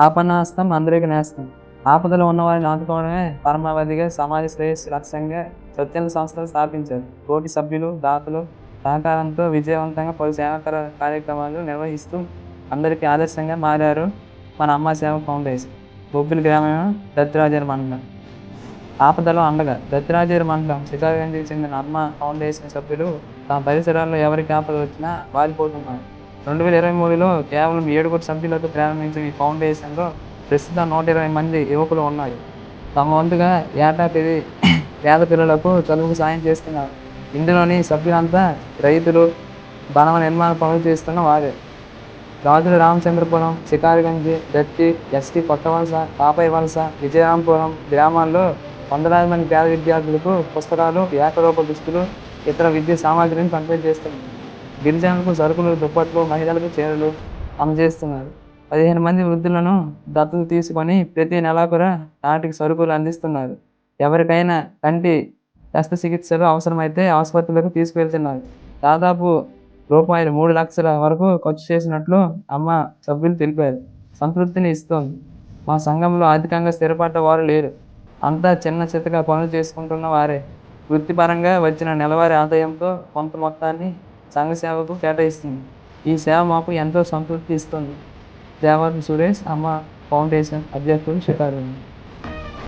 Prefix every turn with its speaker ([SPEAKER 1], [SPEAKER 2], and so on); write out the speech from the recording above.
[SPEAKER 1] ఆపన్నాస్తం అందరికి నేస్తం. ఆపదలో ఉన్నవారిని ఆదుకోవడమే పరమావధిగా సమాజ శ్రేయస్సు లక్ష్యంగా స్వచ్ఛంద సంస్థలు స్థాపించారు. తోటి సభ్యులు, దాతలు సహకారంతో విజయవంతంగా పలు సేవాకర కార్యక్రమాలు నిర్వహిస్తూ అందరికీ ఆదర్శంగా మారారు మన అమ్మ సేవ ఫౌండేషన్. బొబ్బిలి గ్రామం, దత్తిరాజేరు మండలం. ఆపదలో అండగా దత్తిరాజేరు మండలం శిఖాగంజికి చెందిన అమ్మ ఫౌండేషన్ సభ్యులు తమ పరిసరాల్లో ఎవరికి ఆపద వచ్చినా వారిపోతున్నారు. 2023లో కేవలం 7 సభ్యులతో ప్రారంభించిన ఈ ఫౌండేషన్లో ప్రస్తుతం 120 మంది యువకులు ఉన్నారు. తమ వంతుగా ఏటా పేద పిల్లలకు చదువుకు సాయం చేస్తున్నారు. ఇందులోని సభ్యులంతా రైతులు, భవన నిర్మాణ పనులు చేస్తున్న వారే. రాజుల రామచంద్రపురం, శిఖారగంజ్, దత్తి, ఎస్టీ కొత్తవలస, పాపయ్యవలస, విజయరాంపురం గ్రామాల్లో వందలాది మంది పేద విద్యార్థులకు పుస్తకాలు, ఏకరూప దుస్తులు, ఇతర విద్యా సామాగ్రిని పంపిణీ చేస్తున్నారు. గిరిజనులకు సరుకులు, దుప్పట్లు, మహిళలకు చీరలు అందజేస్తున్నారు. 15 మంది వృద్ధులను దత్తత తీసుకొని ప్రతి నెలాఖరున నాటికి సరుకులు అందిస్తున్నారు. ఎవరికైనా కంటి శస్త్రచికిత్సలు అవసరమైతే ఆసుపత్రులకు తీసుకువెళ్తున్నారు. దాదాపు రూపాయలు 3 లక్షల వరకు ఖర్చు చేసినట్లు అమ్మ సభ్యులు తెలిపారు. సంతృప్తిని ఇస్తోంది. మా సంఘంలో ఆర్థికంగా స్థిరపడ్డ వారు లేరు. అంతా చిన్న చితక పనులు చేసుకుంటున్న వారే. వృత్తిపరంగా వచ్చిన నెలవారీ ఆదాయంతో కొంత మొత్తాన్ని సంఘ సేవకు కేటాయిస్తుంది. ఈ సేవ మాకు ఎంతో సంతృప్తి ఇస్తుంది. దేవరపు సురేష్, అమ్మ ఫౌండేషన్ అధ్యక్షుడు, శిఖారగంజ్.